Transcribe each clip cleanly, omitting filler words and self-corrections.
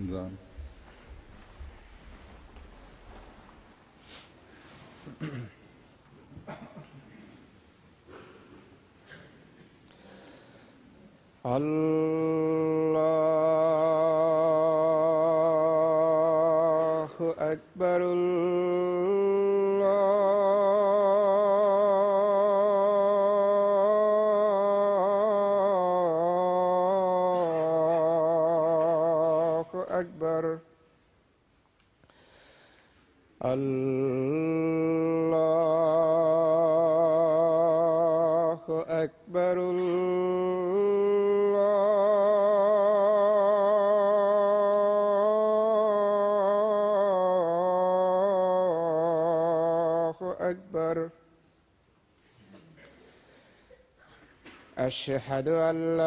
رمضان. الله أكبر. الله أكبر. الله أكبر. الله أكبر. أشهد أن لا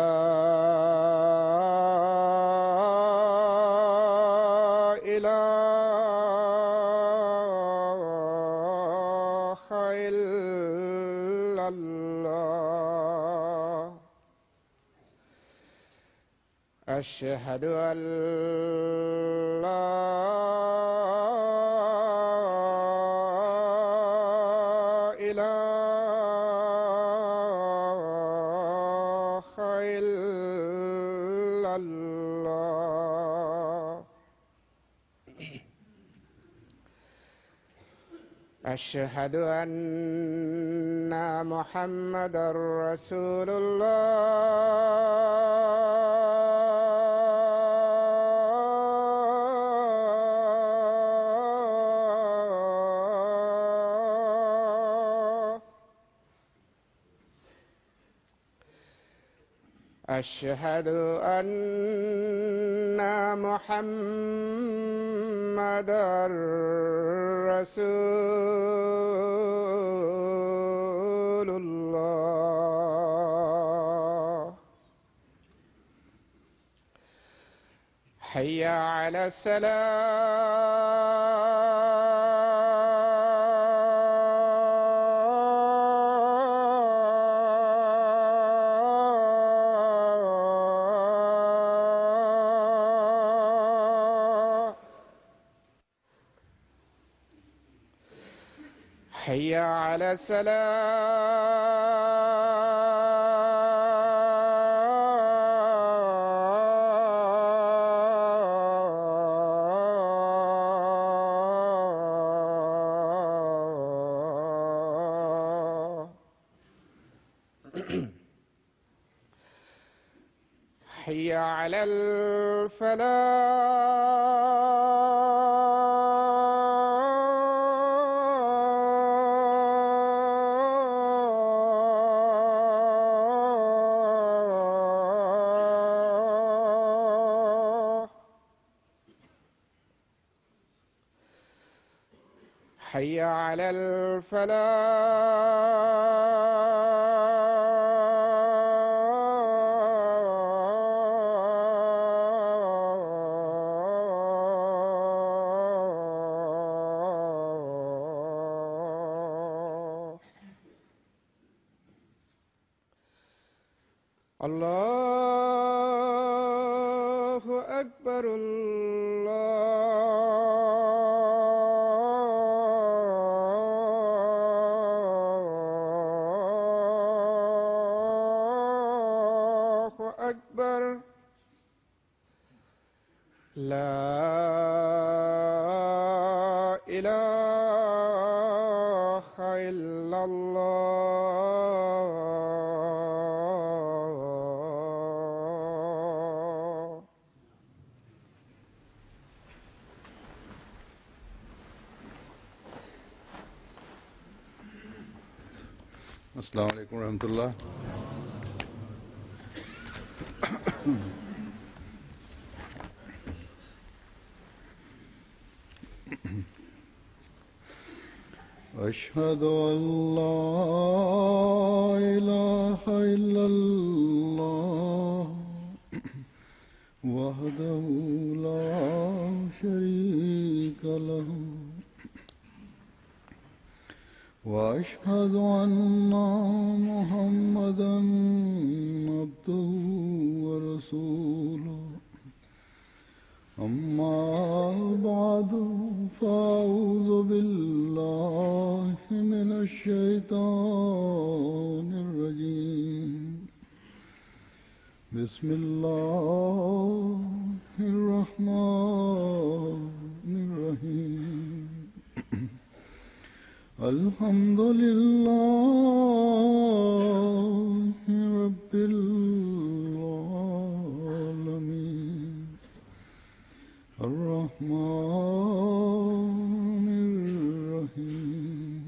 إله إلا الله. أشهد أن لا إله إلا الله. أشهد أن محمدًا رسول الله. أشهد أن محمدًا رسول الله. حي على الصلاة. حي على الصلاة. حي على الفلاح. حي على الفلاح. الله أكبر. الله أكبر. لا إله إلا الله. السلام عليكم ورحمة الله. أشهد أن لا إله إلا الله وحده لا شريك له وأشهد أن محمدًا عبده ورسوله أما بعد فأعوذ بالله من الشيطان الرجيم بسم الله الرحمن الرحيم الحمد لله رب العالمين الرحمن الرحيم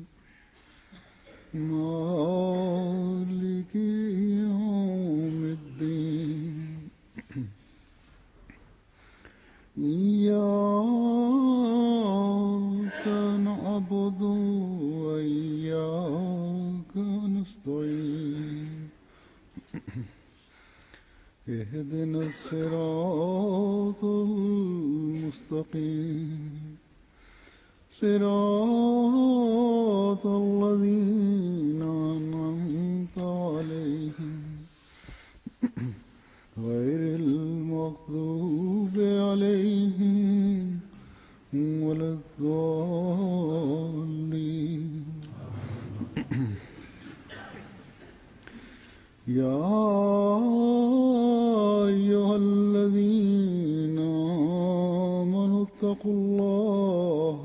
مالك يوم الدين إياك نعبد وإياك نستعين اهدنا الصراط المستقيم صراط الذين أنعمت عليهم غير المغضوب عليهم ولا الضالين يا أيها الذين آمنوا اتقوا الله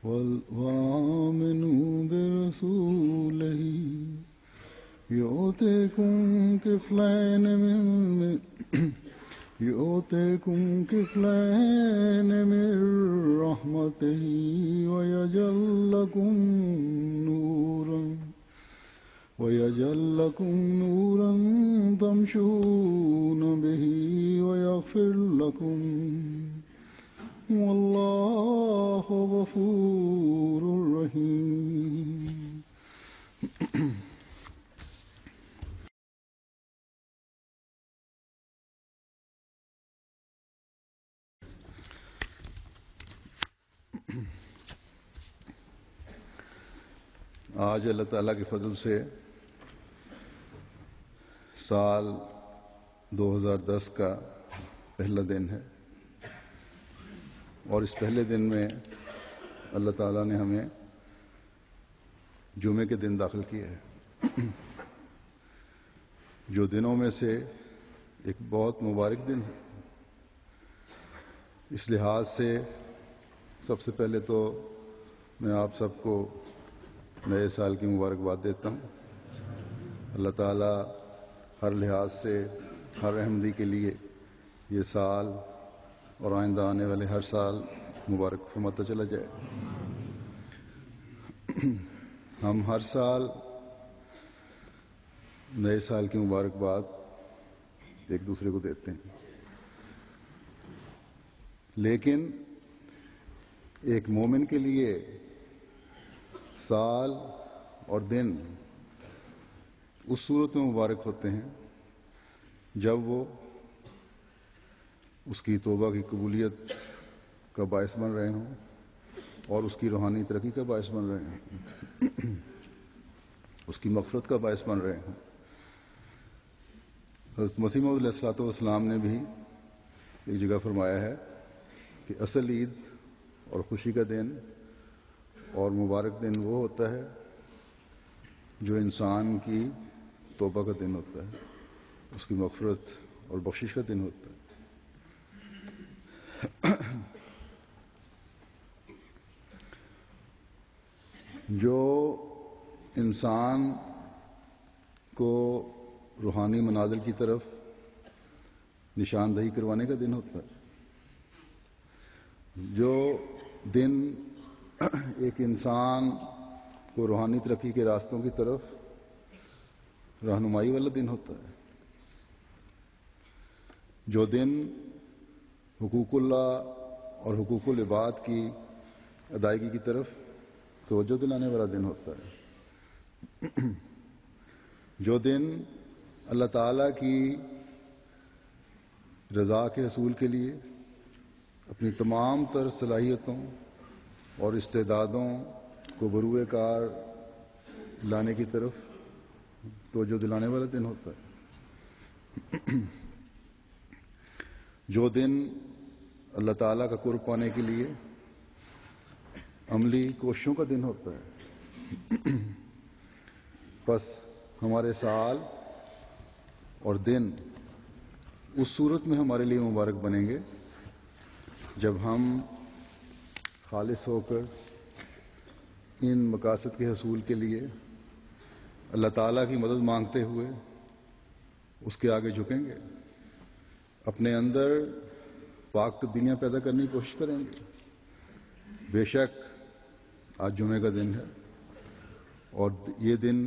وآمنوا برسوله يؤتكم كفلين من رحمته ويجعل لكم نورا تمشون به ويغفر لكم والله غفور رحيم آج اللہ تعالیٰ کے فضل سے سال 2010 کا پہلا دن ہے، اور اس پہلے دن میں اللہ تعالیٰ نے ہمیں جمعے کے دن داخل کیا ہے، جو دنوں میں سے ایک بہت مبارک دن ہے۔ اس لحاظ سے سب سے پہلے تو میں آپ سب کو نئے سال کی مبارکباد دیتا ہوں۔ اللہ تعالیٰ ہر لحاظ سے ہر احمدی کے لیے یہ سال اور آئندہ آنے والے ہر سال مبارک فرماتا چلا جائے۔ ہم ہر سال نئے سال کی مبارکباد ایک دوسرے کو دیتے ہیں، لیکن ایک مومن کے لیے سال اور دن اس صورت میں مبارک ہوتے ہیں جب وہ اس کی توبہ کی قبولیت کا باعث بن رہے ہوں اور اس کی روحانی ترقی کا باعث بن رہے ہوں، اس کی مغفرت کا باعث بن رہے ہوں۔ حضرت مسیح موعود علیہ الصلوۃ والسلام نے بھی ایک جگہ فرمایا ہے کہ اصل عید اور خوشی کا دن اور مبارک دن وہ ہوتا ہے جو انسان کی توبہ کا دن ہوتا ہے، اس کی مغفرت اور بخشش کا دن ہوتا ہے۔ جو انسان کو روحانی منازل کی طرف نشاندہی کروانے کا دن ہوتا ہے، جو دن ایک انسان کو روحانی ترقی کے راستوں کی طرف رہنمائی والا دن ہوتا ہے، جو دن حقوق اللہ اور حقوق العباد کی ادائیگی کی طرف توجہ دلانے والا دن ہوتا ہے، جو دن اللہ تعالیٰ کی رضا کے حصول کے لیے اپنی تمام تر صلاحیتوں اور استعدادوں کو بروئے کار لانے کی طرف توجہ دلانے والا دن ہوتا ہے، جو دن اللہ تعالیٰ کا قرب پانے کے لیے عملی کوششوں کا دن ہوتا ہے۔ بس ہمارے سال اور دن اس صورت میں ہمارے لیے مبارک بنیں گے جب ہم خالص ہو کر ان مقاصد کے حصول کے لیے اللہ تعالیٰ کی مدد مانگتے ہوئے اس کے آگے جھکیں گے، اپنے اندر پاک تبدیلیاں پیدا کرنے کی کوشش کریں گے۔ بے شک آج جمعے کا دن ہے اور یہ دن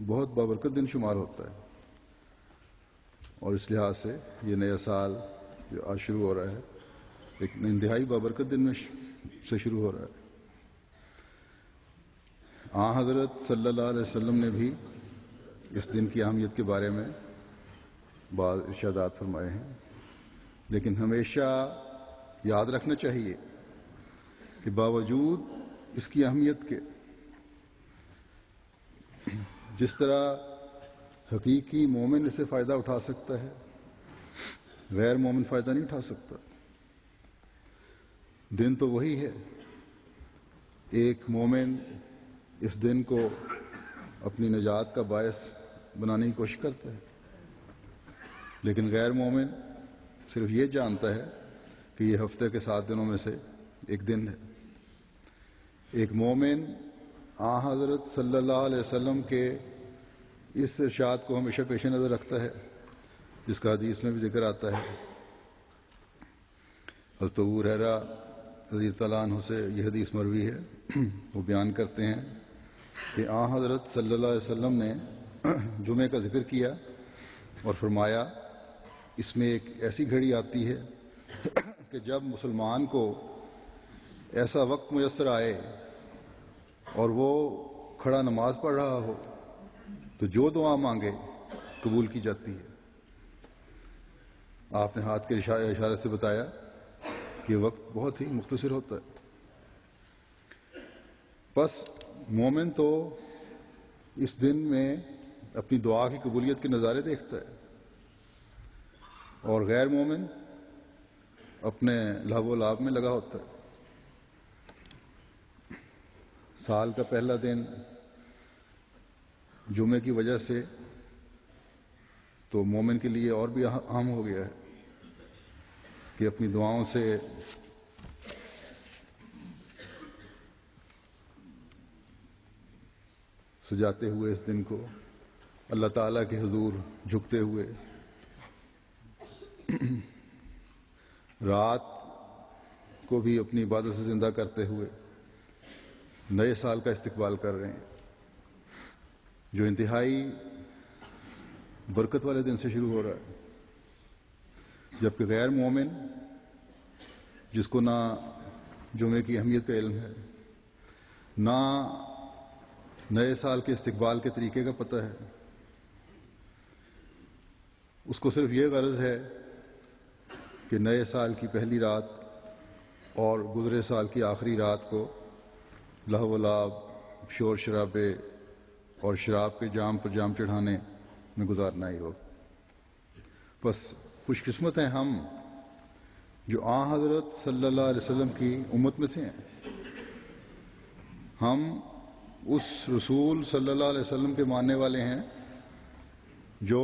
بہت بابرکت دن شمار ہوتا ہے، اور اس لحاظ سے یہ نیا سال جو آج شروع ہو رہا ہے ایک انتہائی بابرکت دن میں سے شروع ہو رہا ہے۔ حضرت صلی اللہ علیہ وسلم نے بھی اس دن کی اہمیت کے بارے میں بعض ارشادات فرمائے ہیں، لیکن ہمیشہ یاد رکھنا چاہیے کہ باوجود اس کی اہمیت کے جس طرح حقیقی مومن اسے فائدہ اٹھا سکتا ہے، غیر مومن فائدہ نہیں اٹھا سکتا۔ دن تو وہی ہے، ایک مومن اس دن کو اپنی نجات کا باعث بنانے کی کوشش کرتا ہے، لیکن غیر مومن صرف یہ جانتا ہے کہ یہ ہفتے کے 7 دنوں میں سے ایک دن ہے۔ ایک مومن حضرت صلی اللہ علیہ وسلم کے اس ارشاد کو ہمیشہ پیش نظر رکھتا ہے جس کا حدیث میں بھی ذکر آتا ہے۔ حضرت ابو ہریرہ رضی اللہ عنہ سے یہ حدیث مروی ہے، وہ بیان کرتے ہیں کہ حضرت صلی اللہ علیہ وسلم نے جمعے کا ذکر کیا اور فرمایا اس میں ایک ایسی گھڑی آتی ہے کہ جب مسلمان کو ایسا وقت میسر آئے اور وہ کھڑا نماز پڑھ رہا ہو تو جو دعا مانگے قبول کی جاتی ہے۔ آپ نے ہاتھ کے اشارے سے بتایا کہ وقت بہت ہی مختصر ہوتا ہے۔ بس مومن تو اس دن میں اپنی دعا کی قبولیت کے نظارے دیکھتا ہے، اور غیر مومن اپنے لہو و لعب میں لگا ہوتا ہے۔ سال کا پہلا دن جمعے کی وجہ سے تو مومن کے لیے اور بھی اہم ہو گیا ہے کہ اپنی دعاؤں سے سجاتے ہوئے اس دن کو اللہ تعالیٰ کے حضور جھکتے ہوئے رات کو بھی اپنی عبادت سے زندہ کرتے ہوئے نئے سال کا استقبال کر رہے ہیں، جو انتہائی برکت والے دن سے شروع ہو رہا ہے۔ جبکہ غیر مومن جس کو نہ جمعے کی اہمیت کا علم ہے، نہ نئے سال کے استقبال کے طریقے کا پتہ ہے، اس کو صرف یہ غرض ہے کہ نئے سال کی پہلی رات اور گزرے سال کی آخری رات کو لہو و لعب، شور شرابے اور شراب کے جام پر جام چڑھانے میں گزارنا ہی ہو۔ بس خوش قسمت ہیں ہم جو حضرت صلی اللہ علیہ وسلم کی امت میں سے ہیں۔ ہم اس رسول صلی اللہ علیہ وسلم کے ماننے والے ہیں جو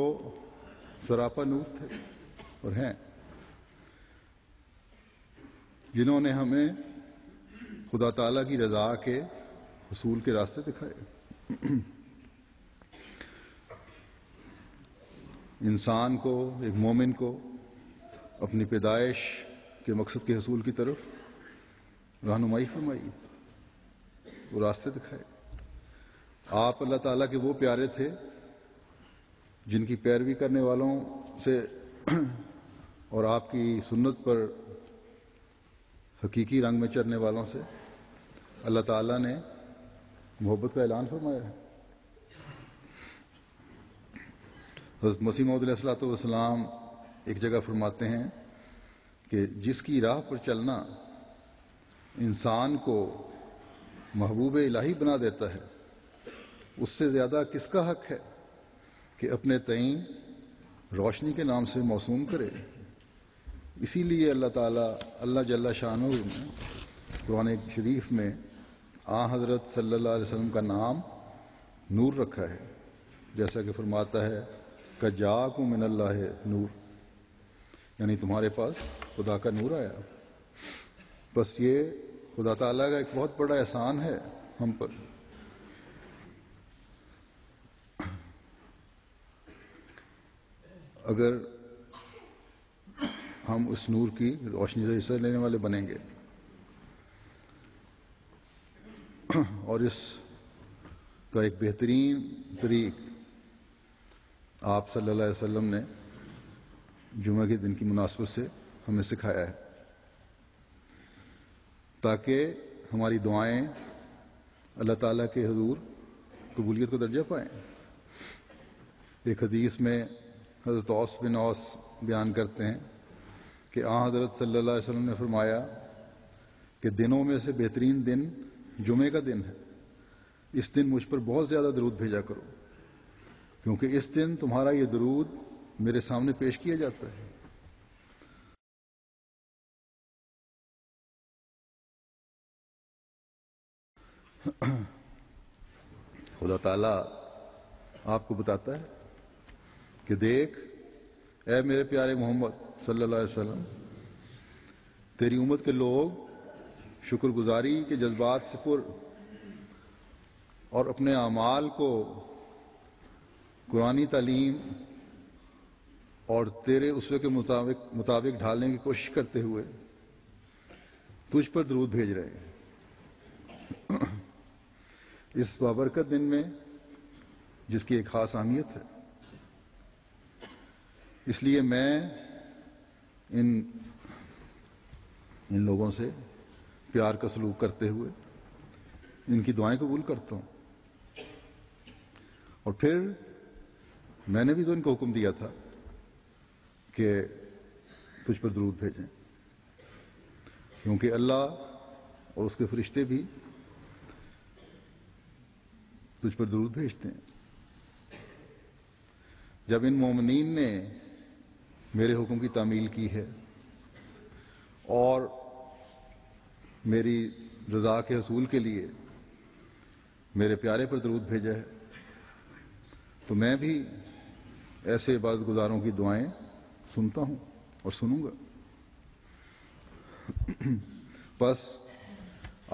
سراپا نور تھے اور ہیں، جنہوں نے ہمیں خدا تعالیٰ کی رضا کے حصول کے راستے دکھائے۔ انسان کو، ایک مومن کو اپنی پیدائش کے مقصد کے حصول کی طرف رہنمائی فرمائی، وہ راستے دکھائے۔ آپ اللہ تعالیٰ کے وہ پیارے تھے جن کی پیروی کرنے والوں سے اور آپ کی سنت پر حقیقی رنگ میں چرنے والوں سے اللہ تعالیٰ نے محبت کا اعلان فرمایا ہے۔ حضرت مسیح موعود علیہ الصلوۃ والسلام ایک جگہ فرماتے ہیں کہ جس کی راہ پر چلنا انسان کو محبوب الہی بنا دیتا ہے، اس سے زیادہ کس کا حق ہے کہ اپنے تئیں روشنی کے نام سے موسوم کرے۔ اسی لیے اللہ جل شانہ نے قرآن شریف میں حضرت صلی اللہ علیہ وسلم کا نام نور رکھا ہے، جیسا کہ فرماتا ہے کہ جاءکم من اللہ نور، یعنی تمہارے پاس خدا کا نور آیا۔ بس یہ خدا تعالیٰ کا ایک بہت بڑا احسان ہے ہم پر۔ اگر ہم اس نور کی روشنی سے حصہ لینے والے بنیں گے اور اس کا ایک بہترین طریق آپ صلی اللہ علیہ وسلم نے جمعہ کے دن کی مناسبت سے ہمیں سکھایا ہے، تاکہ ہماری دعائیں اللہ تعالیٰ کے حضور قبولیت کا درجہ پائیں۔ ایک حدیث میں حضرت اوس بن اوس بیان کرتے ہیں کہ حضرت صلی اللہ علیہ وسلم نے فرمایا کہ دنوں میں سے بہترین دن جمعے کا دن ہے، اس دن مجھ پر بہت زیادہ درود بھیجا کرو، کیونکہ اس دن تمہارا یہ درود میرے سامنے پیش کیا جاتا ہے۔ خدا تعالیٰ آپ کو بتاتا ہے کہ دیکھ اے میرے پیارے محمد صلی اللہ علیہ وسلم، تیری امت کے لوگ شکر گزاری کے جذبات سے پر اور اپنے اعمال کو قرآنی تعلیم اور تیرے اسوے کے مطابق ڈھالنے کی کوشش کرتے ہوئے تجھ پر درود بھیج رہے ہیں اس بابرکت دن میں، جس کی ایک خاص اہمیت ہے۔ اس لیے میں ان لوگوں سے پیار کا سلوک کرتے ہوئے ان کی دعائیں قبول کرتا ہوں، اور پھر میں نے بھی تو ان کو حکم دیا تھا کہ تجھ پر درود بھیجیں، کیونکہ اللہ اور اس کے فرشتے بھی تجھ پر درود بھیجتے ہیں۔ جب ان مومنین نے میرے حکم کی تعمیل کی ہے اور میری رضا کے حصول کے لیے میرے پیارے پر درود بھیجا ہے، تو میں بھی ایسے عبادت گزاروں کی دعائیں سنتا ہوں اور سنوں گا۔ بس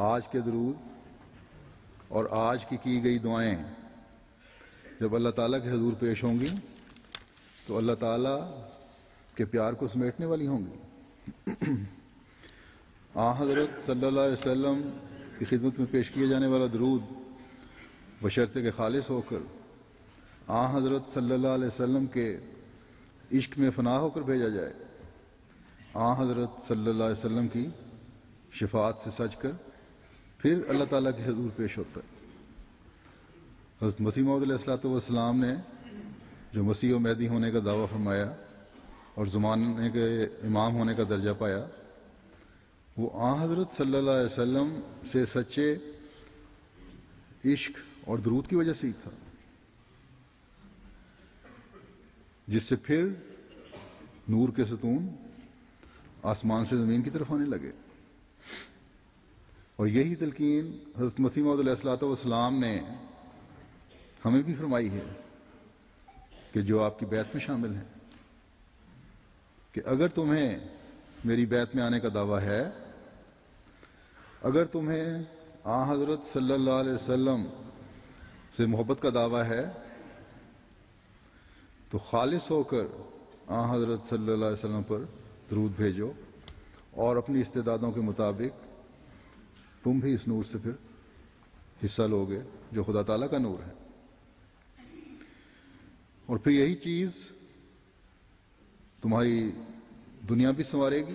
آج کے درود اور آج کی گئی دعائیں جب اللہ تعالیٰ کے حضور پیش ہوں گی تو اللہ تعالیٰ کے پیار کو سمیٹنے والی ہوں گی۔ حضرت صلی اللہ علیہ وسلم کی خدمت میں پیش کیا جانے والا درود بشرطے کہ خالص ہو کر حضرت صلی اللہ علیہ وسلم کے عشق میں فنا ہو کر بھیجا جائے، حضرت صلی اللہ علیہ وسلم کی شفاعت سے سج کر پھر اللہ تعالیٰ کے حضور پیش ہوتا ہے۔ حضرت مسیح موعود علیہ الصلوۃ والسلام نے جو مسیح و مہدی ہونے کا دعویٰ فرمایا اور زمانے کے امام ہونے کا درجہ پایا، وہ حضرت صلی اللہ علیہ وسلم سے سچے عشق اور درود کی وجہ سے ہی تھا، جس سے پھر نور کے ستون آسمان سے زمین کی طرف آنے لگے۔ اور یہی تلقین حضرت مسیح موعود علیہ الصلوۃ والسلام نے ہمیں بھی فرمائی ہے کہ جو آپ کی بیعت میں شامل ہیں، کہ اگر تمہیں میری بیعت میں آنے کا دعویٰ ہے، اگر تمہیں حضرت صلی اللہ علیہ وسلم سے محبت کا دعویٰ ہے، تو خالص ہو کر حضرت صلی اللہ علیہ وسلم پر درود بھیجو، اور اپنی استعدادوں کے مطابق تم بھی اس نور سے پھر حصہ لوگے جو خدا تعالیٰ کا نور ہے۔ اور پھر یہی چیز تمہاری دنیا بھی سنوارے گی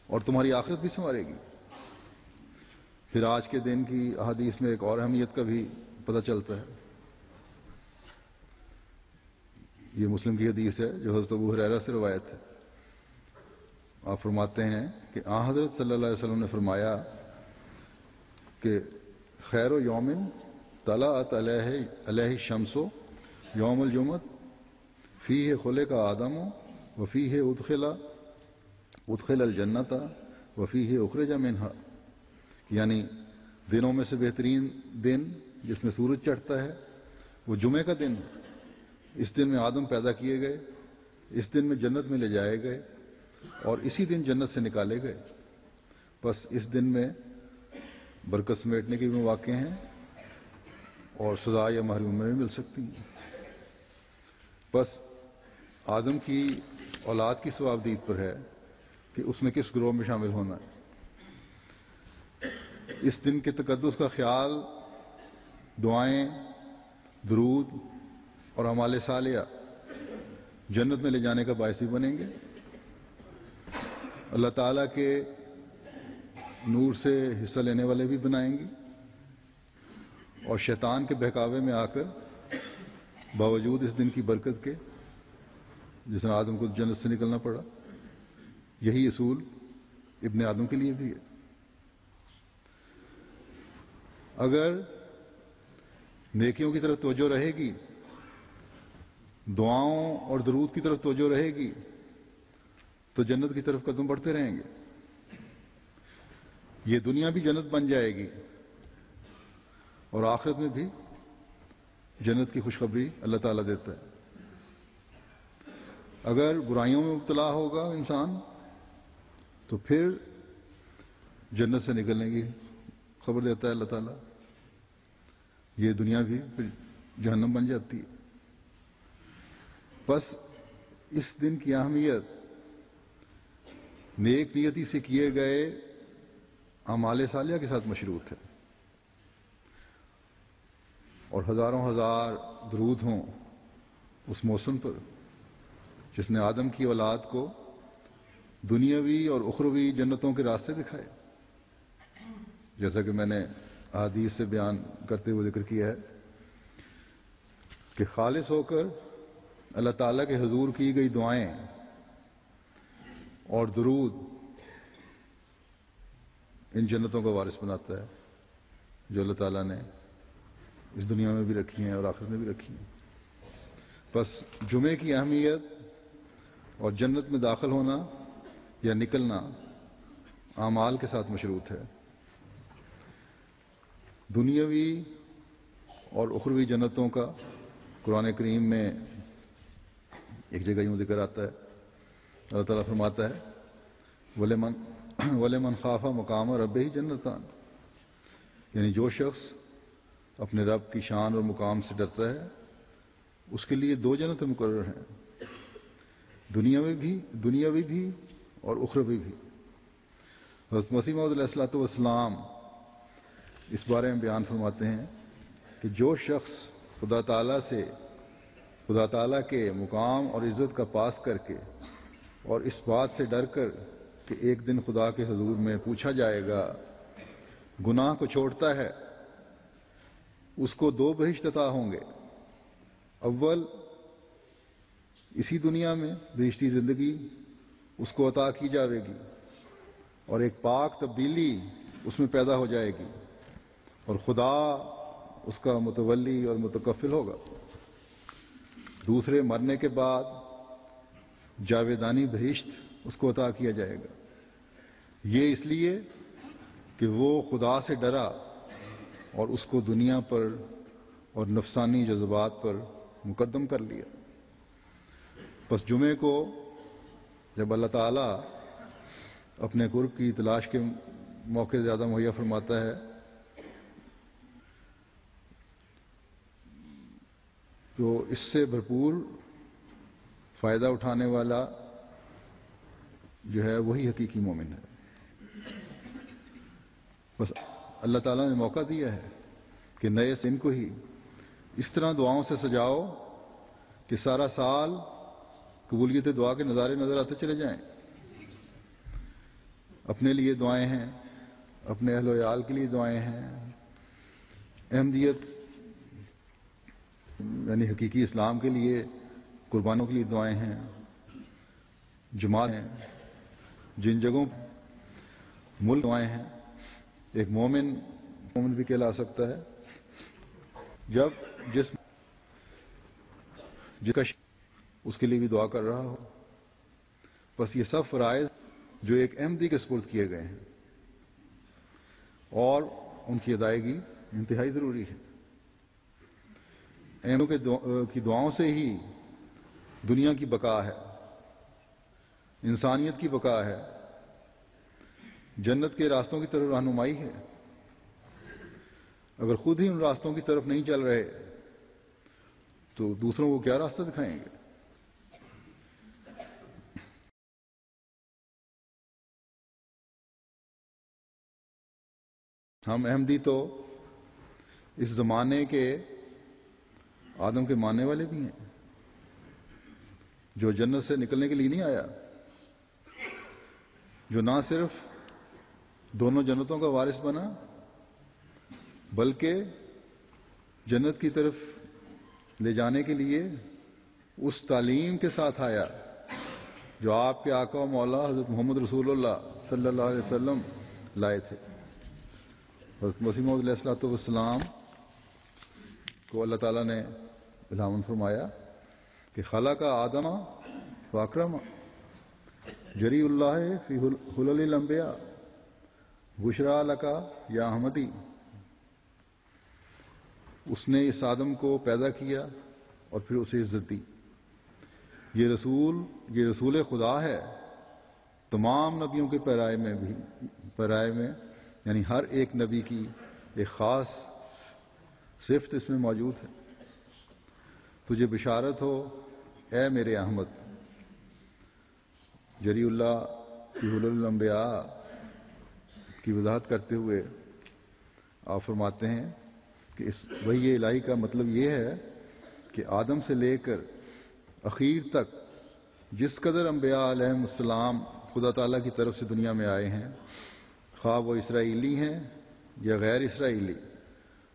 اور تمہاری آخرت بھی سنوارے گی۔ پھر آج کے دن کی احادیث میں ایک اور اہمیت کا بھی پتہ چلتا ہے۔ یہ مسلم کی حدیث ہے جو حضرت ابو ہریرہ سے روایت ہے۔ آپ فرماتے ہیں کہ حضرت صلی اللہ علیہ وسلم نے فرمایا کہ خیر و یومن طلعت علیہ الشمس یوم الجمعۃ فیہ خلق آدم و فیہ ادخل ادخل الجنت وفیہ اخرج منہا، یعنی دنوں میں سے بہترین دن جس میں سورج چڑھتا ہے وہ جمعے کا دن ہے۔ اس دن میں آدم پیدا کیے گئے، اس دن میں جنت میں لے جائے گئے اور اسی دن جنت سے نکالے گئے۔ بس اس دن میں برکت سمیٹنے کے بھی مواقع ہیں اور سزا یا محرومی بھی مل سکتی ہیں۔ بس آدم کی اولاد کی ثوابدید پر ہے کہ اس میں کس گروہ میں شامل ہونا ہے۔ اس دن کے تقدس کا خیال دعائیں، درود اور اعمال صالحہ جنت میں لے جانے کا باعث بھی بنیں گے، اللہ تعالیٰ کے نور سے حصہ لینے والے بھی بنائیں گی، اور شیطان کے بہکاوے میں آ کر باوجود اس دن کی برکت کے جس میں آدم کو جنت سے نکلنا پڑا، یہی اصول ابن آدم کے لیے بھی ہے۔ اگر نیکیوں کی طرف توجہ رہے گی، دعاؤں اور درود کی طرف توجہ رہے گی، تو جنت کی طرف قدم بڑھتے رہیں گے۔ یہ دنیا بھی جنت بن جائے گی اور آخرت میں بھی جنت کی خوشخبری اللہ تعالیٰ دیتا ہے۔ اگر برائیوں میں مبتلا ہوگا انسان تو پھر جنت سے نکلنے کی خبر دیتا ہے اللہ تعالیٰ، یہ دنیا بھی پھر جہنم بن جاتی ہے۔ بس اس دن کی اہمیت نیک نیتی سے کیے گئے اعمال صالحہ کے ساتھ مشروط ہے، اور ہزاروں ہزار درود ہوں اس موسم پر جس نے آدم کی اولاد کو دنیاوی اور اخروی جنتوں کے راستے دکھائے، جیسا کہ میں نے احادیث سے بیان کرتے ہوئے ذکر کیا ہے کہ خالص ہو کر اللہ تعالیٰ کے حضور کی گئی دعائیں اور درود ان جنتوں کا وارث بناتا ہے جو اللہ تعالیٰ نے اس دنیا میں بھی رکھی ہیں اور آخرت میں بھی رکھی ہیں۔ بس جمعے کی اہمیت اور جنت میں داخل ہونا یا نکلنا اعمال کے ساتھ مشروط ہے۔ دنیاوی اور اخروی جنتوں کا قرآن کریم میں ایک جگہ یوں ذکر آتا ہے، اللہ تعالیٰ فرماتا ہے وَلِمَنْ خَافَ مَقَامَ رَبِّهِ جَنَّتَانِ، یعنی جو شخص اپنے رب کی شان اور مقام سے ڈرتا ہے اس کے لیے دو جنتیں مقرر ہیں، دنیاوی بھی اور اخروی بھی۔ حضرت مسیح موعود علیہ الصلوۃ والسلام اس بارے میں بیان فرماتے ہیں کہ جو شخص خدا تعالیٰ کے مقام اور عزت کا پاس کر کے اور اس بات سے ڈر کر کہ ایک دن خدا کے حضور میں پوچھا جائے گا گناہ کو چھوڑتا ہے، اس کو دو بہشت عطا ہوں گے۔ اول، اسی دنیا میں بہشتی زندگی اس کو عطا کی جائے گی اور ایک پاک تبدیلی اس میں پیدا ہو جائے گی اور خدا اس کا متولی اور متکفل ہوگا۔ دوسرے، مرنے کے بعد جاویدانی بہشت اس کو عطا کیا جائے گا، یہ اس لیے کہ وہ خدا سے ڈرا اور اس کو دنیا پر اور نفسانی جذبات پر مقدم کر لیا۔ بس جمعے کو جب اللہ تعالیٰ اپنے قرب کی تلاش کے موقع زیادہ مہیا فرماتا ہے تو اس سے بھرپور فائدہ اٹھانے والا جو ہے وہی حقیقی مومن ہے۔ بس اللہ تعالیٰ نے موقع دیا ہے کہ نئے دن کو ہی اس طرح دعاؤں سے سجاؤ کہ سارا سال قبولیت دعا کے نظارے نظر آتے چلے جائیں۔ اپنے لیے دعائیں ہیں، اپنے اہل و عیال کے لیے دعائیں ہیں، احمدیت یعنی حقیقی اسلام کے لیے قربانوں کے لیے دعائیں ہیں، جماعت ہیں، جن جگہوں ملک دعائیں ہیں۔ ایک مومن بھی کہلا سکتا ہے جب جس کا اس کے لیے بھی دعا کر رہا ہو۔ بس یہ سب فرائض جو ایک احمدی کے سپرد کیے گئے ہیں، اور ان کی ادائیگی انتہائی ضروری ہے۔ احمدیوں کی دعاؤں سے ہی دنیا کی بقا ہے، انسانیت کی بقا ہے، جنت کے راستوں کی طرف رہنمائی ہے۔ اگر خود ہی ان راستوں کی طرف نہیں چل رہے تو دوسروں کو کیا راستہ دکھائیں گے؟ ہم احمدی تو اس زمانے کے آدم کے ماننے والے بھی ہیں، جو جنت سے نکلنے کے لیے نہیں آیا، جو نہ صرف دونوں جنتوں کا وارث بنا بلکہ جنت کی طرف لے جانے کے لیے اس تعلیم کے ساتھ آیا جو آپ کے آقا و مولا حضرت محمد رسول اللہ صلی اللہ علیہ وسلم لائے تھے۔ حضرت مسیح موعود علیہ الصلوۃ والسلام کو اللہ تعالیٰ نے الہام فرمایا کہ خلق آدم فاکرم جری اللہ فی حلل الانبیاء بشرا لکا یا احمدی۔ اس نے اس آدم کو پیدا کیا اور پھر اسے عزت دی۔ یہ رسول خدا ہے، تمام نبیوں کے پیرائے میں یعنی ہر ایک نبی کی ایک خاص صفت اس میں موجود ہے۔ تجھے بشارت ہو اے میرے احمد۔ جری اللہ فی حلل الانبیاء کی وضاحت کرتے ہوئے آپ فرماتے ہیں کہ اس وحی الہی کا مطلب یہ ہے کہ آدم سے لے کر اخیر تک جس قدر انبیاء علیہم السلام خدا تعالیٰ کی طرف سے دنیا میں آئے ہیں، خواہ وہ اسرائیلی ہیں یا غیر اسرائیلی،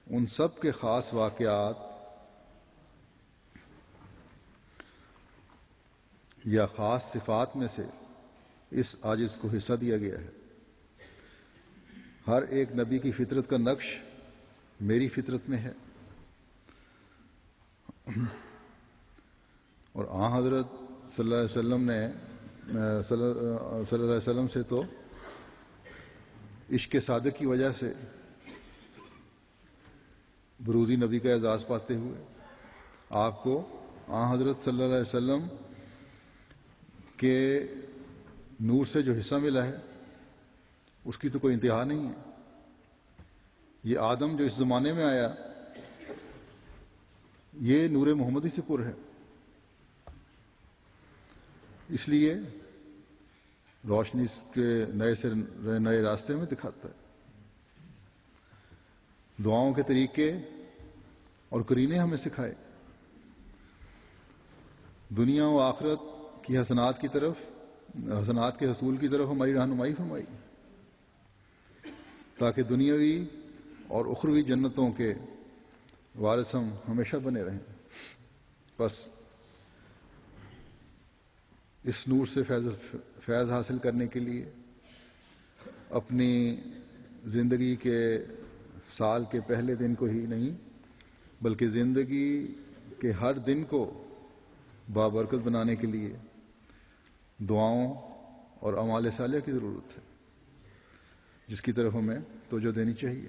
ان سب کے خاص واقعات یا خاص صفات میں سے اس عاجز کو حصہ دیا گیا ہے۔ ہر ایک نبی کی فطرت کا نقش میری فطرت میں ہے، اور آن حضرت صلی اللہ علیہ وسلم نے صلی اللہ علیہ وسلم سے تو عشق صادق کی وجہ سے بروزی نبی کا اعزاز پاتے ہوئے آپ کو آن حضرت صلی اللہ علیہ وسلم کے نور سے جو حصہ ملا ہے اس کی تو کوئی انتہا نہیں ہے۔ یہ آدم جو اس زمانے میں آیا یہ نور محمدی سے پر ہے، اس لیے روشنی کے نئے راستے میں دکھاتا ہے۔ دعاؤں کے طریقے اور قرینے ہمیں سکھائے، دنیا و آخرت کی حسنات کے حصول کی طرف ہماری رہنمائی فرمائی، تاکہ دنیاوی اور اخروی جنتوں کے وارث ہم ہمیشہ بنے رہیں۔ بس اس نور سے فیض حاصل کرنے کے لیے اپنی زندگی کے سال کے پہلے دن کو ہی نہیں بلکہ زندگی کے ہر دن کو بابرکت بنانے کے لیے دعاؤں اور اعمال صالحہ کی ضرورت ہے، جس کی طرف ہمیں توجہ دینی چاہیے۔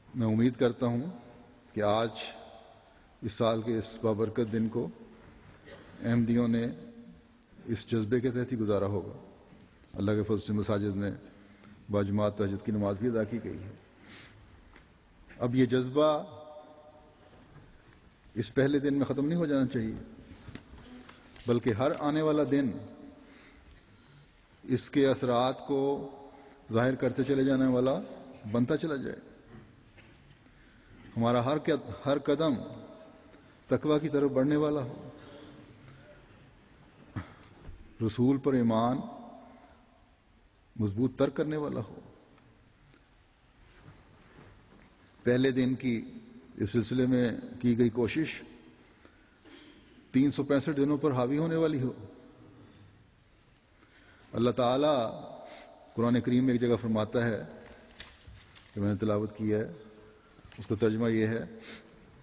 میں امید کرتا ہوں کہ آج اس سال کے اس بابرکت دن کو احمدیوں نے اس جذبے کے تحت ہی گزارا ہوگا۔ اللہ کے فضل سے مساجد میں باجماعت تہجد کی نماز بھی ادا کی گئی ہے۔ اب یہ جذبہ اس پہلے دن میں ختم نہیں ہو جانا چاہیے، بلکہ ہر آنے والا دن اس کے اثرات کو ظاہر کرتے چلے جانے والا بنتا چلا جائے۔ ہمارا ہر قدم تقویٰ کی طرف بڑھنے والا ہو، رسول پر ایمان مضبوط تر کرنے والا ہو۔ پہلے دن کی اس سلسلے میں کی گئی کوشش 365 دنوں پر حاوی ہونے والی ہو۔ اللہ تعالیٰ قرآن کریم میں ایک جگہ فرماتا ہے کہ میں نے تلاوت کی ہے، اس کا ترجمہ یہ ہے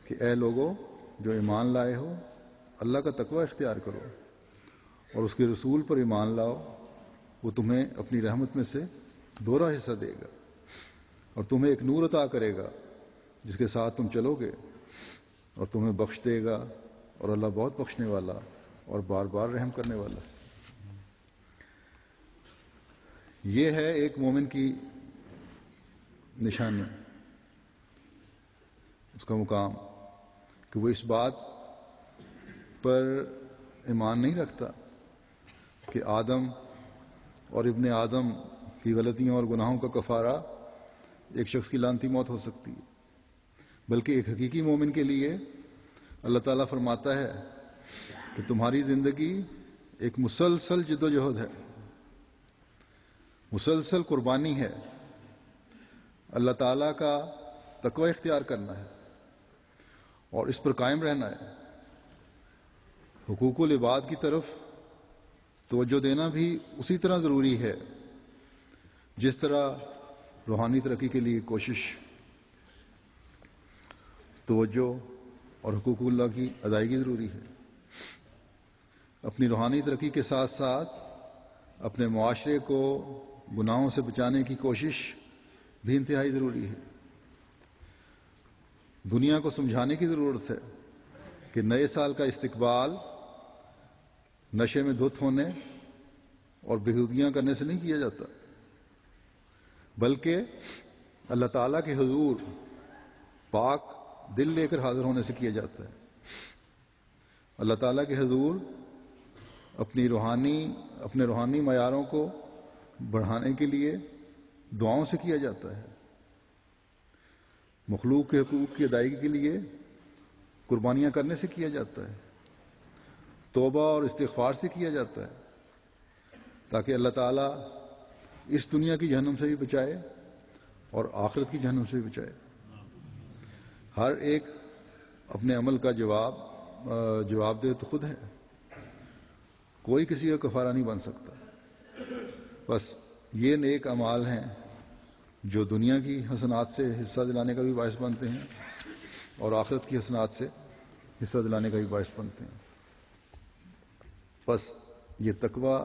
کہ اے لوگو جو ایمان لائے ہو اللہ کا تقوی اختیار کرو اور اس کے رسول پر ایمان لاؤ، وہ تمہیں اپنی رحمت میں سے دوہرا حصہ دے گا اور تمہیں ایک نور عطا کرے گا جس کے ساتھ تم چلو گے، اور تمہیں بخش دے گا، اور اللہ بہت بخشنے والا اور بار بار رحم کرنے والا۔ یہ ہے ایک مومن کی نشانی، اس کا مقام، کہ وہ اس بات پر ایمان نہیں رکھتا کہ آدم اور ابن آدم کی غلطیوں اور گناہوں کا کفارہ ایک شخص کی لعنتی موت ہو سکتی ہے، بلکہ ایک حقیقی مومن کے لیے اللہ تعالیٰ فرماتا ہے کہ تمہاری زندگی ایک مسلسل جد و جہد ہے، مسلسل قربانی ہے، اللہ تعالیٰ کا تقوی اختیار کرنا ہے اور اس پر قائم رہنا ہے۔ حقوق العباد کی طرف توجہ دینا بھی اسی طرح ضروری ہے جس طرح روحانی ترقی کے لیے کوشش، توجہ اور حقوق اللہ کی ادائیگی ضروری ہے۔ اپنی روحانی ترقی کے ساتھ ساتھ اپنے معاشرے کو گناہوں سے بچانے کی کوشش بھی انتہائی ضروری ہے۔ دنیا کو سمجھانے کی ضرورت ہے کہ نئے سال کا استقبال نشے میں دھت ہونے اور بےہودگیاں کرنے سے نہیں کیا جاتا، بلکہ اللہ تعالیٰ کے حضور پاک دل لے کر حاضر ہونے سے کیا جاتا ہے۔ اللہ تعالیٰ کے حضور اپنے روحانی معیاروں کو بڑھانے کے لیے دعاؤں سے کیا جاتا ہے، مخلوق کے حقوق کی ادائیگی کے لیے قربانیاں کرنے سے کیا جاتا ہے، توبہ اور استغفار سے کیا جاتا ہے، تاکہ اللہ تعالیٰ اس دنیا کی جہنم سے بھی بچائے اور آخرت کی جہنم سے بھی بچائے۔ ہر ایک اپنے عمل کا جواب دے تو خود ہے، کوئی کسی کا کفارہ نہیں بن سکتا۔ بس یہ نیک اعمال ہیں جو دنیا کی حسنات سے حصہ دلانے کا بھی باعث بنتے ہیں اور آخرت کی حسنات سے حصہ دلانے کا بھی باعث بنتے ہیں۔ بس یہ تقویٰ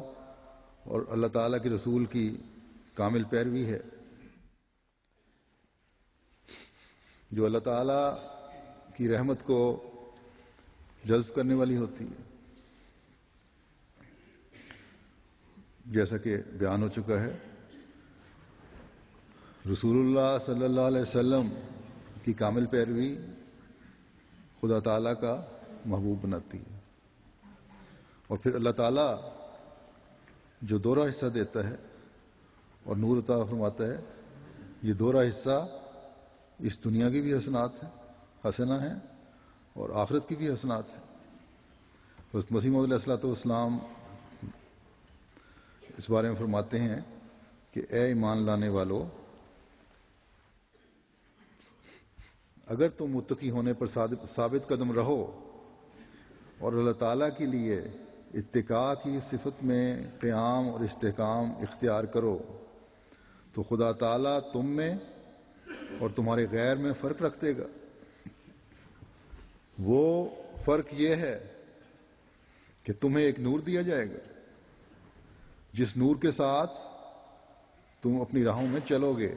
اور اللہ تعالیٰ کے رسول کی کامل پیروی ہے جو اللہ تعالیٰ کی رحمت کو جذب کرنے والی ہوتی ہے، جیسا کہ بیان ہو چکا ہے۔ رسول اللہ صلی اللہ علیہ وسلم کی کامل پیروی خدا تعالیٰ کا محبوب بناتی ہے، اور پھر اللہ تعالیٰ جو دوہرا حصہ دیتا ہے اور نور عطا فرماتا ہے، یہ دوہرا حصہ اس دنیا کی بھی حسنہ ہیں اور آخرت کی بھی حسنات ہیں۔ حضرت مسیح موعود علیہ السلام اس بارے میں فرماتے ہیں کہ اے ایمان لانے والو، اگر تم متقی ہونے پر ثابت قدم رہو اور اللہ تعالیٰ کے لیے اتقاء کی صفت میں قیام اور استحکام اختیار کرو تو خدا تعالیٰ تم میں اور تمہارے غیر میں فرق رکھ دے گا۔ وہ فرق یہ ہے کہ تمہیں ایک نور دیا جائے گا جس نور کے ساتھ تم اپنی راہوں میں چلو گے،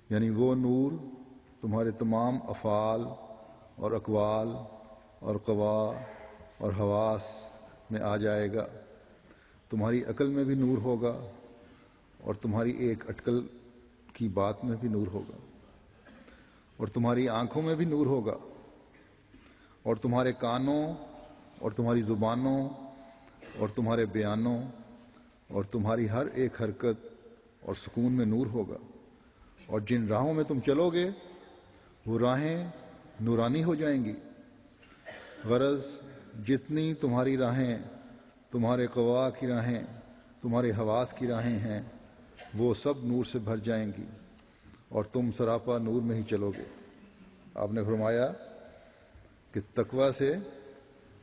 یعنی وہ نور تمہارے تمام افعال اور اقوال اور قوا اور حواس میں آ جائے گا۔ تمہاری عقل میں بھی نور ہوگا اور تمہاری ایک اٹکل کی بات میں بھی نور ہوگا، اور تمہاری آنکھوں میں بھی نور ہوگا، اور تمہارے کانوں اور تمہاری زبانوں اور تمہارے بیانوں اور تمہاری ہر ایک حرکت اور سکون میں نور ہوگا، اور جن راہوں میں تم چلو گے وہ راہیں نورانی ہو جائیں گی۔ غرض جتنی تمہاری راہیں، تمہارے قوا کی راہیں، تمہارے حواس کی راہیں ہیں، وہ سب نور سے بھر جائیں گی اور تم سراپا نور میں ہی چلو گے۔ آپ نے فرمایا کہ تقوی سے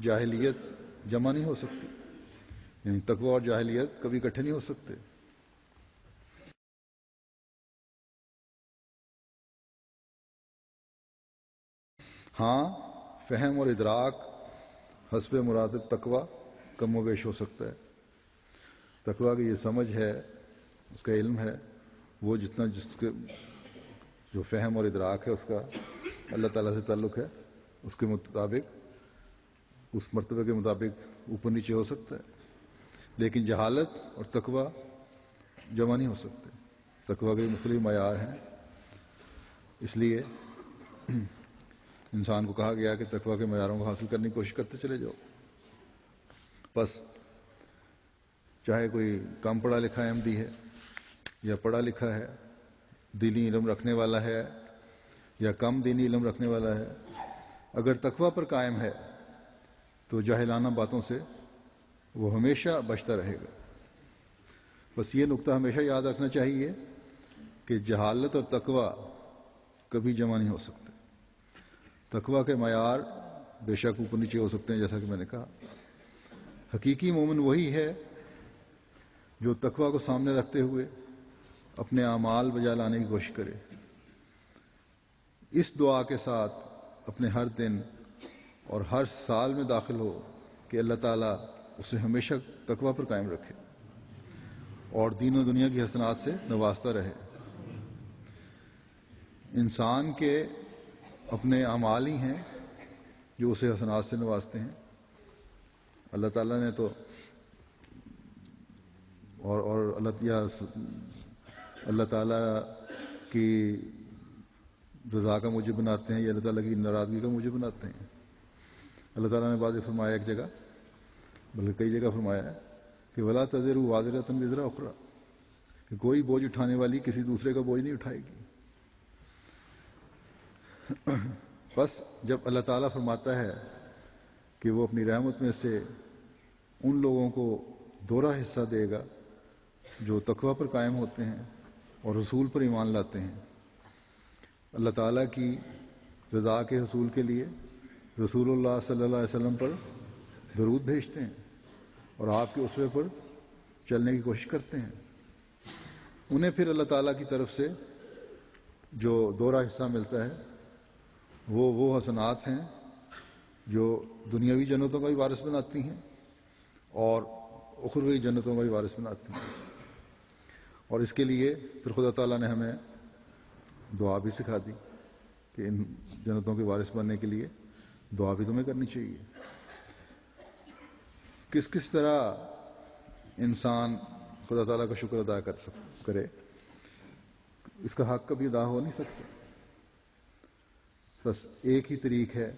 جاہلیت جمع نہیں ہو سکتی، یعنی تقوی اور جاہلیت کبھی اکٹھے نہیں ہو سکتے۔ ہاں، فہم اور ادراک حسب مراد تقوی کم و بیش ہو سکتا ہے۔ تقویٰ کی یہ سمجھ ہے، اس کا علم ہے، وہ جتنا جس کے جو فہم اور ادراک ہے اس کا اللہ تعالیٰ سے تعلق ہے، اس کے مطابق، اس مرتبہ کے مطابق اوپر نیچے ہو سکتا ہے، لیکن جہالت اور تقویٰ جمع نہیں ہو سکتے۔ تقویٰ کے مختلف معیار ہیں، اس لیے انسان کو کہا گیا کہ تقویٰ کے معیاروں کو حاصل کرنے کی کوشش کرتے چلے جاؤ۔ بس چاہے کوئی کم پڑھا لکھا احمدی ہے یا پڑھا لکھا ہے، دینی علم رکھنے والا ہے یا کم دینی علم رکھنے والا ہے، اگر تقویٰ پر قائم ہے تو جاہلانہ باتوں سے وہ ہمیشہ بچتا رہے گا۔ بس یہ نقطہ ہمیشہ یاد رکھنا چاہیے کہ جہالت اور تقویٰ کبھی جمع نہیں ہو سکتے۔ تقویٰ کے معیار بے شک اوپر نیچے ہو سکتے ہیں، جیسا کہ میں نے کہا۔ حقیقی مومن وہی ہے جو تقویٰ کو سامنے رکھتے ہوئے اپنے اعمال بجا لانے کی کوشش کرے، اس دعا کے ساتھ اپنے ہر دن اور ہر سال میں داخل ہو کہ اللہ تعالیٰ اسے ہمیشہ تقویٰ پر قائم رکھے اور دین و دنیا کی حسنات سے نوازتا رہے۔ انسان کے اپنے اعمال ہی ہیں جو اسے حسنات سے نوازتے ہیں۔ اللہ تعالیٰ نے تو اور اللہ تعالیٰ کی رضا کا موجب بناتے ہیں یا اللہ تعالیٰ کی ناراضگی کا موجب بناتے ہیں۔ اللہ تعالیٰ نے بعض فرمایا ایک جگہ، بلکہ کئی جگہ فرمایا ہے کہ وَلَا تَزِرُ وَازِرَةٌ وِزْرَ أُخْرَىٰ، کہ کوئی بوجھ اٹھانے والی کسی دوسرے کا بوجھ نہیں اٹھائے گی۔ بس جب اللہ تعالیٰ فرماتا ہے کہ وہ اپنی رحمت میں سے ان لوگوں کو دوہرا حصہ دے گا جو تقویٰ پر قائم ہوتے ہیں اور رسول پر ایمان لاتے ہیں، اللہ تعالیٰ کی رضا کے حصول کے لیے رسول اللہ صلی اللہ علیہ وسلم پر درود بھیجتے ہیں اور آپ کے اسوے پر چلنے کی کوشش کرتے ہیں، انہیں پھر اللہ تعالیٰ کی طرف سے جو دوہرا حصہ ملتا ہے وہ حسنات ہیں جو دنیاوی جنتوں کا بھی وارث بناتی ہیں اور اخروی جنتوں کا بھی وارث بناتی ہیں۔ اور اس کے لیے پھر خدا تعالیٰ نے ہمیں دعا بھی سکھا دی کہ ان جنتوں کے وارث بننے کے لیے دعا بھی تمہیں کرنی چاہیے۔ کس طرح انسان خدا تعالیٰ کا شکر ادا کرے، اس کا حق کبھی ادا ہو نہیں سکتا۔ بس ایک ہی طریق ہے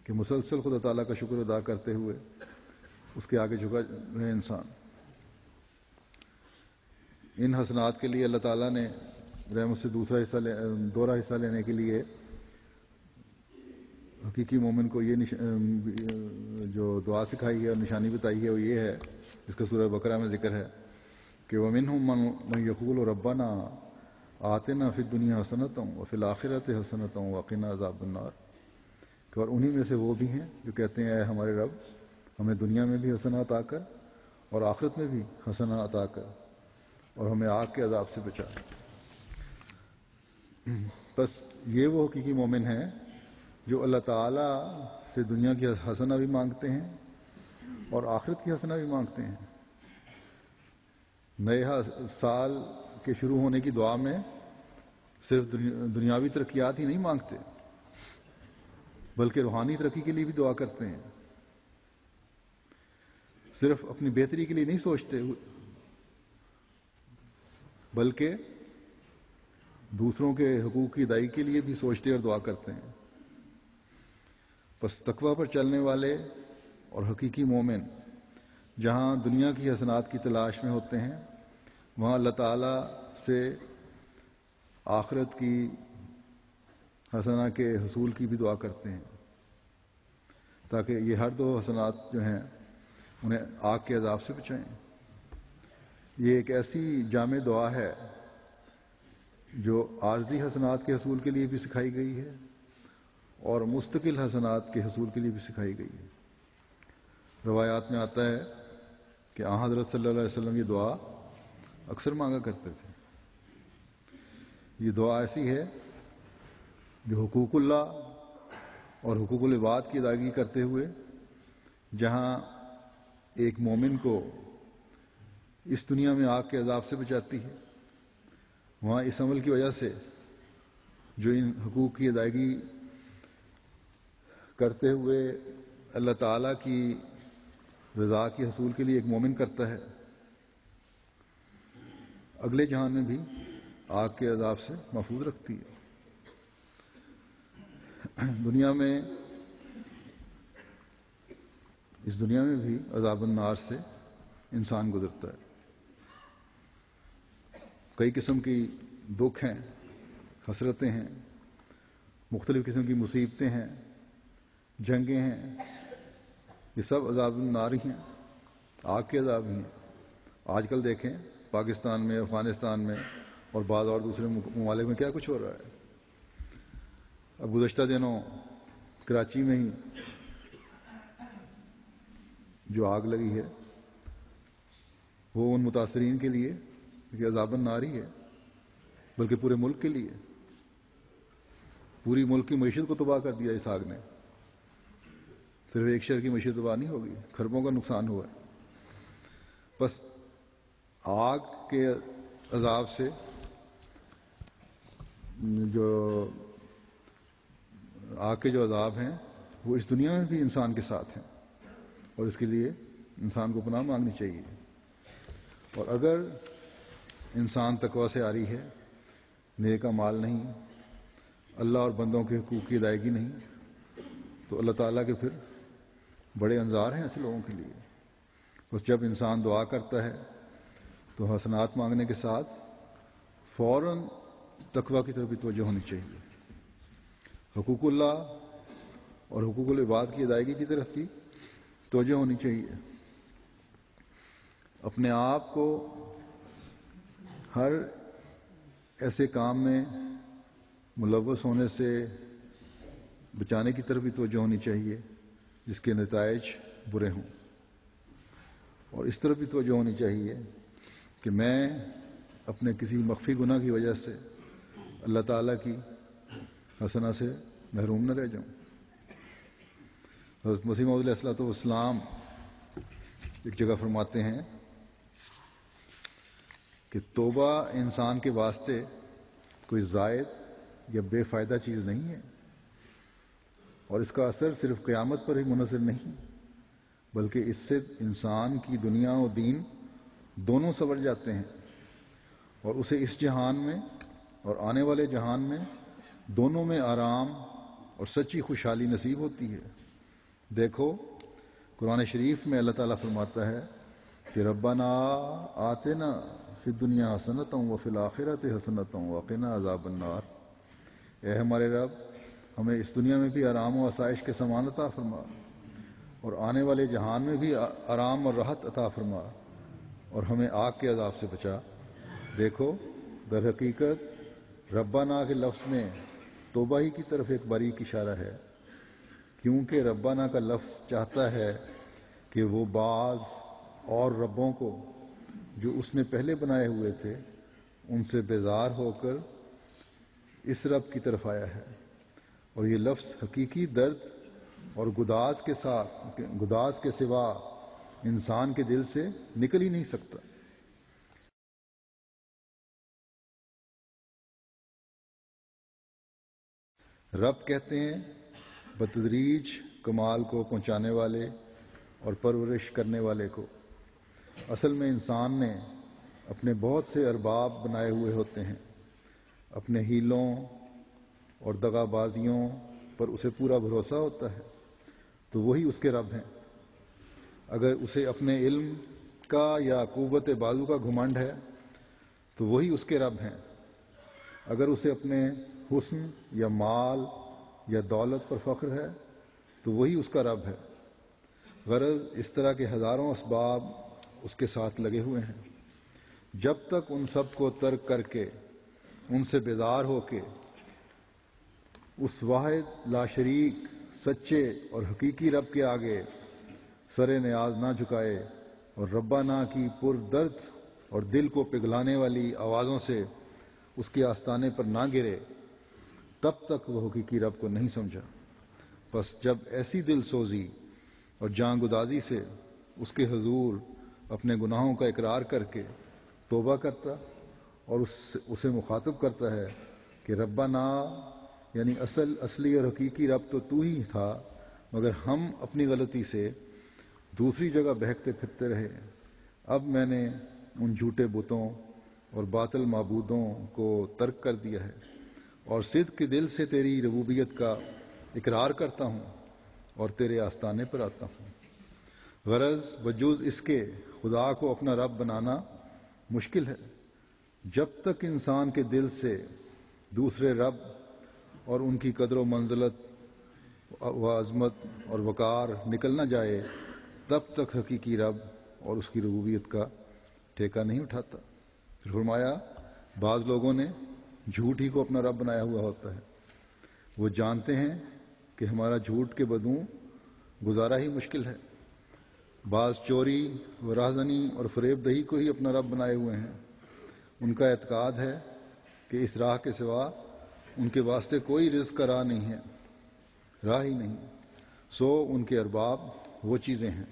کہ مسلسل خدا تعالیٰ کا شکر ادا کرتے ہوئے اس کے آگے جھکا رہے انسان۔ ان حسنات کے لیے اللہ تعالیٰ نے رحمت سے دوہرا حصہ لینے کے لیے حقیقی مومن کو یہ جو دعا سکھائی ہے اور نشانی بتائی ہے وہ یہ ہے، اس کا سورہ بقرہ میں ذکر ہے کہ وَمِنْهُم مَّن يَقُولُ رَبَّنَا آتِنَا فِي الدُّنْيَا حَسَنَةً وَفِي الْآخِرَةِ حَسَنَةً وَقِنَا عَذَابَ النَّارِ، کہ اور انہی میں سے وہ بھی ہیں جو کہتے ہیں اے ہمارے رب ہمیں دنیا میں بھی حسنہ عطا کر اور آخرت میں بھی حسنہ عطا کر اور ہمیں آگ کے عذاب سے بچا۔ بس یہ وہ حقیقی مومن ہیں جو اللہ تعالیٰ سے دنیا کی حسنہ بھی مانگتے ہیں اور آخرت کی حسنہ بھی مانگتے ہیں۔ نئے سال کے شروع ہونے کی دعا میں صرف دنیاوی ترقیات ہی نہیں مانگتے بلکہ روحانی ترقی کے لیے بھی دعا کرتے ہیں۔ صرف اپنی بہتری کے لیے نہیں سوچتے بلکہ دوسروں کے حقوق کی ادائیگی کے لیے بھی سوچتے اور دعا کرتے ہیں۔ بس تقویٰ پر چلنے والے اور حقیقی مومن جہاں دنیا کی حسنات کی تلاش میں ہوتے ہیں وہاں اللہ تعالیٰ سے آخرت کی حسنہ کے حصول کی بھی دعا کرتے ہیں تاکہ یہ ہر دو حسنات جو ہیں انہیں آگ کے عذاب سے بچائیں۔ یہ ایک ایسی جامع دعا ہے جو عارضی حسنات کے حصول کے لیے بھی سکھائی گئی ہے اور مستقل حسنات کے حصول کے لیے بھی سکھائی گئی ہے۔ روایات میں آتا ہے کہ آن حضرت صلی اللہ علیہ وسلم یہ دعا اکثر مانگا کرتے تھے۔ یہ دعا ایسی ہے جو حقوق اللہ اور حقوق العباد کی ادائیگی کرتے ہوئے جہاں ایک مومن کو اس دنیا میں آگ کے عذاب سے بچاتی ہے، وہاں اس عمل کی وجہ سے جو ان حقوق کی ادائیگی کرتے ہوئے اللہ تعالیٰ کی رضا کے حصول کے لیے ایک مومن کرتا ہے، اگلے جہان میں بھی آگ کے عذاب سے محفوظ رکھتی ہے۔ اس دنیا میں بھی عذاب النار سے انسان گزرتا ہے۔ کئی قسم کی دکھ ہیں، حسرتیں ہیں، مختلف قسم کی مصیبتیں ہیں، جنگیں ہیں، یہ سب عذاب النار ہی ہیں، آگ کے عذاب ہی ہیں۔ آج کل دیکھیں پاکستان میں، افغانستان میں اور بعض اور دوسرے ممالک میں کیا کچھ ہو رہا ہے۔ اب گزشتہ دنوں کراچی میں ہی جو آگ لگی ہے وہ ان متاثرین کے لیے کہ عذاب النار ہی ہے، بلکہ پورے ملک کے لیے، پوری ملک کی معیشت کو تباہ کر دیا اس آگ نے۔ صرف ایک شہر کی معیشت تباہ نہیں ہوگی، کھربوں کا نقصان ہوا ہے۔ بس آگ کے عذاب سے آگ کے جو عذاب ہیں وہ اس دنیا میں بھی انسان کے ساتھ ہیں، اور اس کے لیے انسان کو پناہ مانگنی چاہیے۔ اور اگر انسان تقویٰ سے عاری ہے، نیک اعمال نہیں، اللہ اور بندوں کے حقوق کی ادائیگی نہیں، تو اللہ تعالیٰ کے پھر بڑے انظار ہیں ایسے لوگوں کے لیے۔ بس جب انسان دعا کرتا ہے تو حسنات مانگنے کے ساتھ فوراً تقویٰ کی طرف بھی توجہ ہونی چاہیے، حقوق اللہ اور حقوق العباد کی ادائیگی کی طرف بھی توجہ ہونی چاہیے۔ اپنے آپ کو ہر ایسے کام میں ملوث ہونے سے بچانے کی طرف بھی توجہ ہونی چاہیے جس کے نتائج برے ہوں، اور اس طرف بھی توجہ ہونی چاہیے کہ میں اپنے کسی مخفی گناہ کی وجہ سے اللہ تعالیٰ کی حسنہ سے محروم نہ رہ جاؤں۔ حضرت مسیح موعود علیہ الصلوۃ والسلام ایک جگہ فرماتے ہیں کہ توبہ انسان کے واسطے کوئی زائد یا بے فائدہ چیز نہیں ہے، اور اس کا اثر صرف قیامت پر ہی منحصر نہیں بلکہ اس سے انسان کی دنیا و دین دونوں سنور جاتے ہیں، اور اسے اس جہان میں اور آنے والے جہان میں دونوں میں آرام اور سچی خوشحالی نصیب ہوتی ہے۔ دیکھو قرآن شریف میں اللہ تعالیٰ فرماتا ہے کہ ربنا آتنا فی الدنیا حسنۃ وفی الآخرۃ حسنۃ وقنا عذاب النار، اے ہمارے رب ہمیں اس دنیا میں بھی آرام و آسائش کے سامان عطا فرما، اور آنے والے جہان میں بھی آرام اور راحت عطا فرما، اور ہمیں آگ کے عذاب سے بچا۔ دیکھو در حقیقت ربنا کے لفظ میں توبہ ہی کی طرف ایک باریک اشارہ ہے، کیونکہ ربنا کا لفظ چاہتا ہے کہ وہ بعض اور ربوں کو جو اس نے پہلے بنائے ہوئے تھے ان سے بیزار ہو کر اس رب کی طرف آیا ہے، اور یہ لفظ حقیقی درد اور گداز کے سوا انسان کے دل سے نکل ہی نہیں سکتا۔ رب کہتے ہیں بتدریج کمال کو پہنچانے والے اور پرورش کرنے والے کو۔ اصل میں انسان نے اپنے بہت سے ارباب بنائے ہوئے ہوتے ہیں، اپنے ہیلوں اور دغا بازیوں پر اسے پورا بھروسہ ہوتا ہے تو وہی اس کے رب ہیں۔ اگر اسے اپنے علم کا یا قوت بازو کا گھمنڈ ہے تو وہی اس کے رب ہیں۔ اگر اسے اپنے حسن یا مال یا دولت پر فخر ہے تو وہی اس کا رب ہے۔ غرض اس طرح کے ہزاروں اسباب اس کے ساتھ لگے ہوئے ہیں، جب تک ان سب کو ترک کر کے ان سے بیدار ہو کے اس واحد لا شریک سچے اور حقیقی رب کے آگے سر نیاز نہ جھکائے اور ربنا کی پر درد اور دل کو پگھلانے والی آوازوں سے اس کے آستانے پر نہ گرے، تب تک وہ حقیقی رب کو نہیں سمجھا۔ بس جب ایسی دل سوزی اور جاں گدازی سے اس کے حضور اپنے گناہوں کا اقرار کر کے توبہ کرتا اور اسے مخاطب کرتا ہے کہ ربنا، یعنی اصلی اور حقیقی رب تو ہی تھا، مگر ہم اپنی غلطی سے دوسری جگہ بہکتے پھرتے رہے۔ اب میں نے ان جھوٹے بتوں اور باطل معبودوں کو ترک کر دیا ہے اور صدق کے دل سے تیری ربوبیت کا اقرار کرتا ہوں اور تیرے آستانے پر آتا ہوں۔ غرض بجوز اس کے خدا کو اپنا رب بنانا مشکل ہے۔ جب تک انسان کے دل سے دوسرے رب اور ان کی قدر و منزلت و عظمت اور وقار نکل نہ جائے، تب تک حقیقی رب اور اس کی ربوبیت کا ٹھیکہ نہیں اٹھاتا۔ پھر فرمایا بعض لوگوں نے جھوٹ ہی کو اپنا رب بنایا ہوا ہوتا ہے۔ وہ جانتے ہیں کہ ہمارا جھوٹ کے بدوں گزارا ہی مشکل ہے۔ بعض چوری و رہزنی اور فریب دہی کو ہی اپنا رب بنائے ہوئے ہیں۔ ان کا اعتقاد ہے کہ اس راہ کے سوا ان کے واسطے کوئی رزق کا راہ نہیں ہے، راہ ہی نہیں، سو ان کے ارباب وہ چیزیں ہیں۔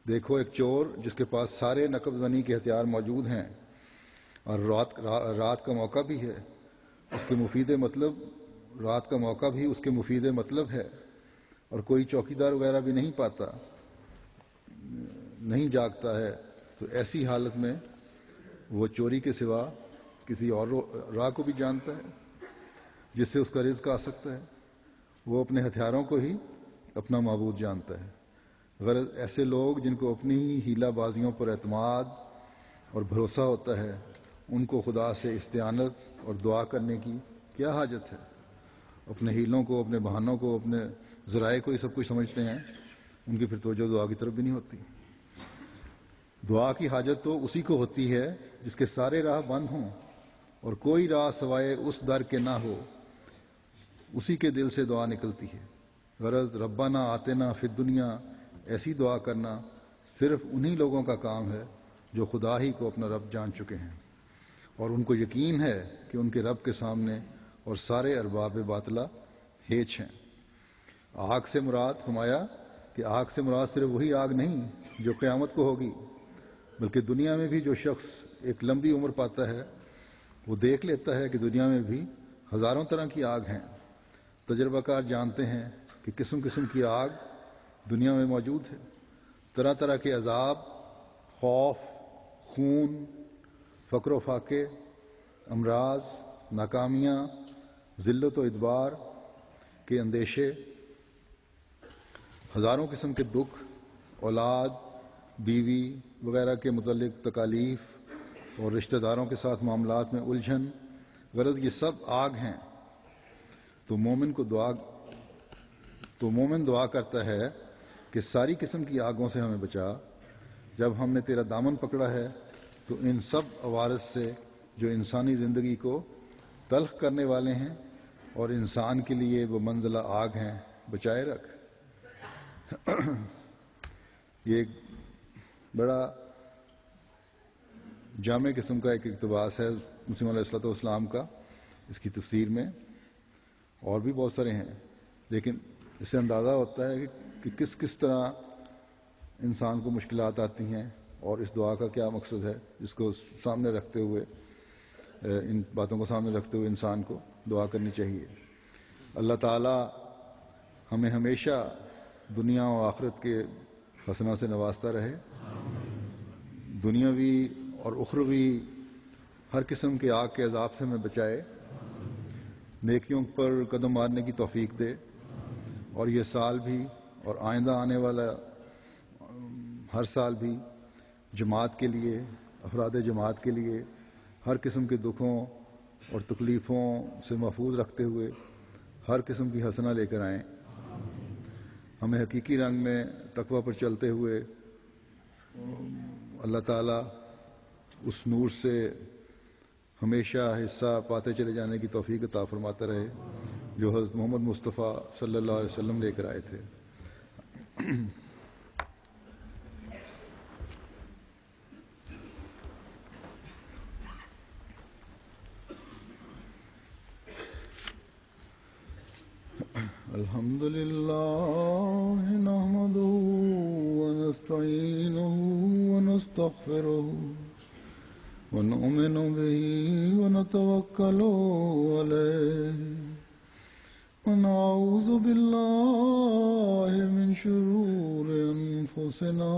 دیکھو ایک چور جس کے پاس سارے نقب زنی کے ہتھیار موجود ہیں اور رات کا موقع بھی ہے، اس کے مفید مطلب رات کا موقع بھی اس کے مفید مطلب ہے، اور کوئی چوکیدار وغیرہ بھی نہیں پاتا، نہیں جاگتا ہے، تو ایسی حالت میں وہ چوری کے سوا کسی اور راہ کو بھی جانتا ہے جس سے اس کا رزق آ سکتا ہے۔ وہ اپنے ہتھیاروں کو ہی اپنا معبود جانتا ہے۔ غرض ایسے لوگ جن کو اپنی ہی ہیلہ بازیوں پر اعتماد اور بھروسہ ہوتا ہے، ان کو خدا سے استعانت اور دعا کرنے کی کیا حاجت ہے؟ اپنے ہیلوں کو، اپنے بہانوں کو، اپنے ذرائع کو ہی سب کچھ سمجھتے ہیں، ان کی پھر توجہ دعا کی طرف بھی نہیں ہوتی۔ دعا کی حاجت تو اسی کو ہوتی ہے جس کے سارے راہ بند ہوں اور کوئی راہ سوائے اس در کے نہ ہو، اسی کے دل سے دعا نکلتی ہے۔ غرض ربنا آتنا فی الدنیا ایسی دعا کرنا صرف انہی لوگوں کا کام ہے جو خدا ہی کو اپنا رب جان چکے ہیں اور ان کو یقین ہے کہ ان کے رب کے سامنے اور سارے ارباب باطلہ ہیچ ہیں۔ آگ سے مراد فرمایا کہ آگ سے مراد صرف وہی آگ نہیں جو قیامت کو ہوگی، بلکہ دنیا میں بھی جو شخص ایک لمبی عمر پاتا ہے وہ دیکھ لیتا ہے کہ دنیا میں بھی ہزاروں طرح کی آگ ہیں۔ تجربہ کار جانتے ہیں کہ قسم قسم کی آگ دنیا میں موجود ہے، طرح طرح کے عذاب، خوف، خون، فقر و فاقے، امراض، ناکامیاں، ذلت و ادبار کے اندیشے، ہزاروں قسم کے دکھ، اولاد، بیوی وغیرہ کے متعلق تکالیف اور رشتہ داروں کے ساتھ معاملات میں الجھن، غرض یہ سب آگ ہیں۔ تو مومن دعا کرتا ہے کہ ساری قسم کی آگوں سے ہمیں بچا۔ جب ہم نے تیرا دامن پکڑا ہے تو ان سب عوارض سے جو انسانی زندگی کو تلخ کرنے والے ہیں اور انسان کے لیے وہ منزلہ آگ ہیں، بچائے رکھ۔ یہ ایک بڑا جامع قسم کا ایک اقتباس ہے مسلم علیہ الصلوۃ والسلام کا، اس کی تفسیر میں اور بھی بہت سارے ہیں، لیکن اس سے اندازہ ہوتا ہے کہ کس کس طرح انسان کو مشکلات آتی ہیں اور اس دعا کا کیا مقصد ہے، جس کو سامنے رکھتے ہوئے، ان باتوں کو سامنے رکھتے ہوئے انسان کو دعا کرنی چاہیے۔ اللہ تعالی ہمیں ہمیشہ دنیا و آخرت کے حسنہ سے نوازتا رہے، دنیاوی اور اخروی ہر قسم کے آگ کے عذاب سے ہمیں بچائے، نیکیوں پر قدم مارنے کی توفیق دے، اور یہ سال بھی اور آئندہ آنے والا ہر سال بھی جماعت کے لیے، افراد جماعت کے لیے ہر قسم کے دکھوں اور تکلیفوں سے محفوظ رکھتے ہوئے ہر قسم کی حسنہ لے کر آئیں۔ ہمیں حقیقی رنگ میں تقوی پر چلتے ہوئے اللہ تعالیٰ اس نور سے ہمیشہ حصہ پاتے چلے جانے کی توفیق عطا فرماتا رہے جو حضرت محمد مصطفیٰ صلی اللہ علیہ وسلم لے کر آئے تھے۔ الحمد للہ نحمدہ ونستعینہ ونستغفره ونؤمن به ونتوكل عليه ونعوذ بالله من شرور أنفسنا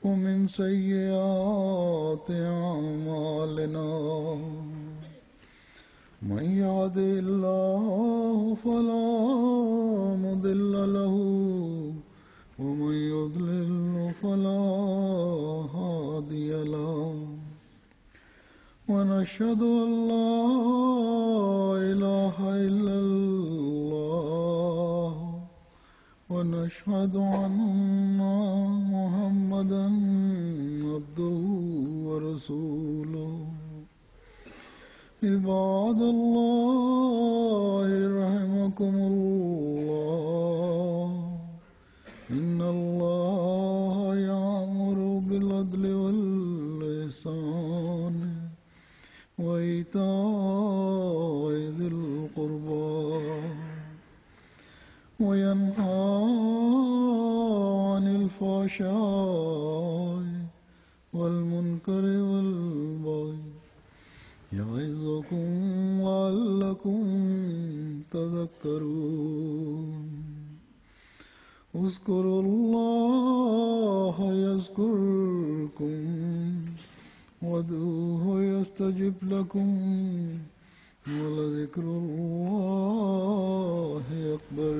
ومن سيئات أعمالنا من يهده الله فلا مضل له ومن يضلل فلا هادي له ونشهد أن لا إله إلا الله ونشهد أن محمدا عبده ورسوله عباد الله رحمكم الله إن الله يأمر بالعدل والإحسان وإيتاء ذي القربى وينهى عن الفحشاء والمنكر والبغي يعظكم لعلكم تذكرون اذكروا الله يذكركم وادعوه يستجب لكم ولذكر الله أكبر